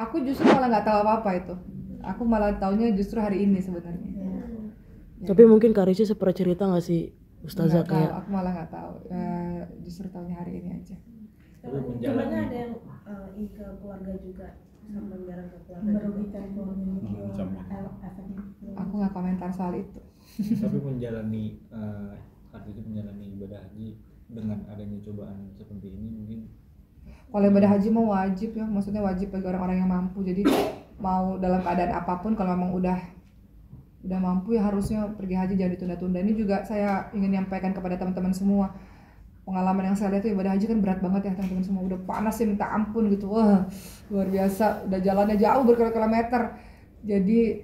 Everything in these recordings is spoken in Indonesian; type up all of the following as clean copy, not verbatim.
Aku justru malah nggak tahu apa-apa itu. Aku malah taunya justru hari ini sebenarnya. Tapi mungkin Kak Rici pernah cerita nggak sih Ustazah Nggak tahu, kayak aku malah nggak tahu. Justru taunya hari ini aja. Cuman ada yang ke keluarga juga, sampai jarang ke keluarga merugikan Aku nggak komentar soal itu. Tapi menjalani artinya menjalani ibadah haji dengan adanya cobaan seperti ini mungkin. Kalau ibadah haji mau wajib ya, maksudnya wajib bagi orang-orang yang mampu. Jadi mau dalam keadaan apapun kalau memang udah mampu ya harusnya pergi haji, jangan ditunda-tunda. Ini juga saya ingin nyampaikan kepada teman-teman semua. Pengalaman yang saya lihat itu ibadah haji kan berat banget ya teman-teman semua, udah panas sih minta ampun gitu. Wah, luar biasa, udah jalannya jauh berkilometer. Jadi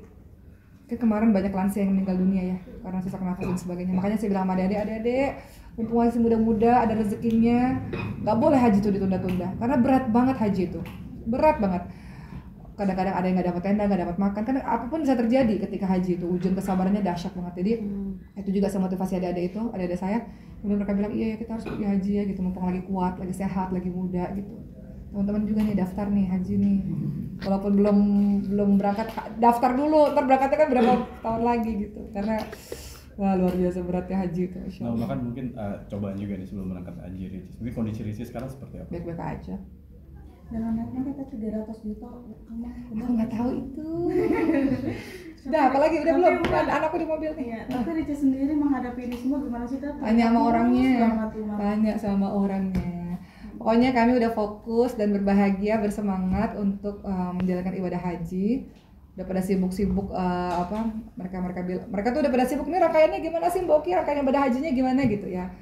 kemarin banyak lansia yang meninggal dunia ya karena sesak nafas dan sebagainya. Makanya saya bilang sama adik-adik, mumpung masih muda-muda ada rezekinya, nggak boleh haji itu ditunda-tunda karena berat banget haji itu, berat banget. Kadang-kadang ada yang nggak dapat tenda, nggak dapat makan, kan apapun bisa terjadi ketika haji itu, ujian kesabarannya dahsyat banget. Jadi itu juga saya motivasi adik-adik saya, kemudian mereka bilang iya kita harus pergi haji ya gitu, mumpung lagi kuat, lagi sehat, lagi muda gitu. Teman-teman juga nih daftar nih haji nih, walaupun belum berangkat, daftar dulu, ntar berangkatnya kan berapa tahun lagi gitu, karena wah luar biasa beratnya haji itu. Nah bahkan mungkin cobaan juga nih sebelum berangkat haji Ricis. Mungkin kondisi Ricis sekarang seperti apa? Baik-baik aja. Dan anaknya kita 300 juta. Aku nggak tahu itu. Udah, apalagi udah belum? Ada anakku di mobil nih. Ya, tapi Ricis sendiri menghadapi ini semua gimana sih Tata? Tanya sama orangnya. Tanya sama orangnya. Pokoknya kami udah fokus dan berbahagia, bersemangat untuk menjalankan ibadah haji. Udah pada sibuk-sibuk mereka tuh udah pada sibuk nih rangkaiannya gimana sih Mbak Oki, rangkaian ibadah hajinya gimana gitu ya.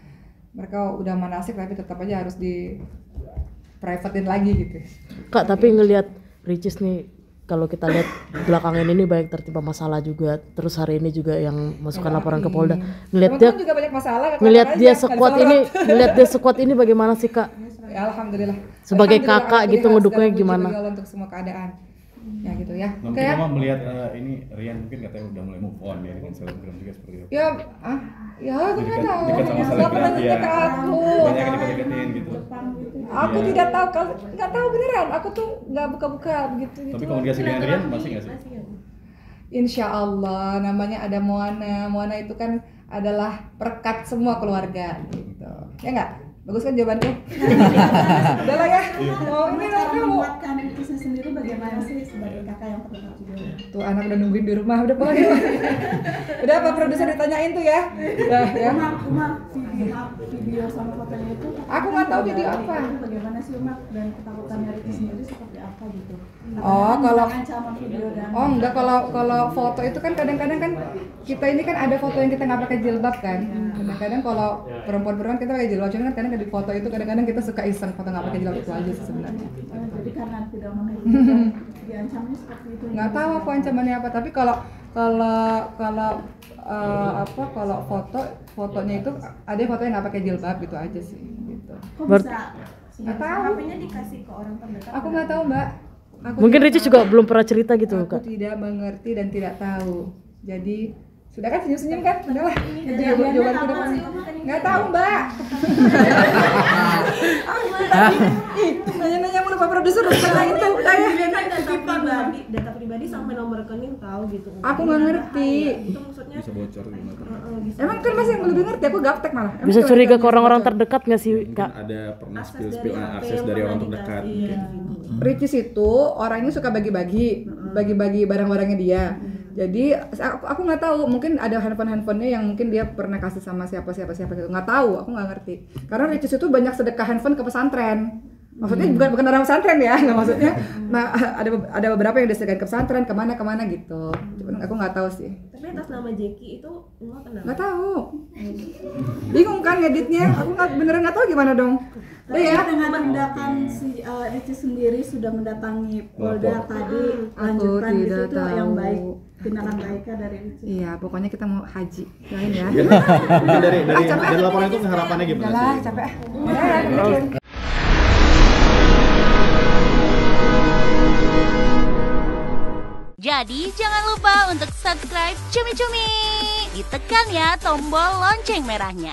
Mereka udah manasik tapi tetap aja harus di privatein lagi gitu. Kak, tapi ngelihat Ricis nih, kalau kita lihat belakangan ini banyak tertimpa masalah juga. Terus hari ini juga yang masukkan laporan ke Polda. Ngelihat dia juga banyak masalah. Ngelihat dia sekuat ini bagaimana sih Kak? Ya, alhamdulillah. Sebagai kakak gitu ngedukungnya gimana? Untuk semua keadaan. Ya gitu ya. Nah, mungkin Mama melihat ini Rian mungkin katanya udah mulai move on ya dengan selebgram juga seperti itu. Ya, gue nggak tahu. Dekat sama selebgram ya. Banyak yang deketin gitu. Aku tidak tahu, nggak tahu beneran. Aku tuh nggak buka-buka begitu. Tapi komunikasi dengan Rian masih nggak sih? Insya Allah, namanya ada Moana. Moana itu kan adalah perekat semua keluarga gitu. Ya nggak? Bagus kan jawabanku? Udah lah ya. Oh, ini kamu menguatkan Ricisnya sendiri bagaimana sih sebagai kakak yang terdekat juga? Tuh anak udah nungguin di rumah, udah pokoknya. Udah apa produser ditanyain tuh ya? Ya. Umar, video sama fotonya itu. Aku nggak tahu video apa. Bagaimana sih Umar dan ketakutannya Ricis sendiri seperti apa gitu? Oh, kalau ancaman video dan enggak, kalau foto itu kan kadang-kadang kan kita ini kan ada foto yang kita nggak pakai jilbab kan. Kadang-kadang kalau perempuan kita pakai jilbab, cuman kan kadang di foto itu kadang-kadang kita suka iseng foto nggak pakai jilbab itu aja sih sebenarnya. Jadi karena tidak mau diancamnya seperti itu. Nggak tahu aku ancamannya apa, tapi kalau fotonya itu ada foto yang nggak pakai jilbab gitu aja sih gitu. Kok bisa? Nggak tahu. HP-nya dikasih ke orang terdekat. Aku nggak tahu Mbak. Mungkin Ricis juga belum pernah cerita gitu Kak. Aku tidak mengerti dan tidak tahu. Jadi sudah kan senyum-senyum kan? Udahlah. Jawabanku udah mana? Nggak tahu Mbak. Nanya-nanya mulu Pak Produser udah pernah itu. Udah ya. Data pribadi sampai nomor rekening tahu gitu. Aku nggak ngerti. Itu maksudnya Bisa bocor gimana? Emang kan masih yang lebih ngerti, aku gaptek malah. Bisa curiga ke orang-orang terdekat nggak sih Mungkin Kak? ada pernah spill akses dari orang terdekat. Ricis itu orangnya suka bagi-bagi barang-barangnya dia. Jadi aku nggak tahu, mungkin ada handphonenya yang mungkin dia pernah kasih sama siapa gitu. Nggak tahu, aku nggak ngerti. Karena Ricis itu banyak sedekah handphone ke pesantren. Maksudnya bukan orang pesantren ya, nggak maksudnya. Nah ada beberapa yang disedekahkan ke pesantren, kemana gitu. Cuman aku nggak tahu sih. Tapi atas nama Jeki itu enggak kenal. Nggak tahu. Bingung kan ngeditnya? Aku beneran nggak tahu gimana dong. Tapi ya dengan tindakan si Ricis sendiri sudah mendatangi Polda tadi, lanjutan itu tuh yang baik, tindakan baiknya dari Ricis. Iya, pokoknya kita mau haji. Doain ya. Mungkin dari laporan itu harapannya gimana Udah sih? capek. Jadi jangan lupa untuk subscribe Cumi Cumi. Ditekan ya tombol lonceng merahnya.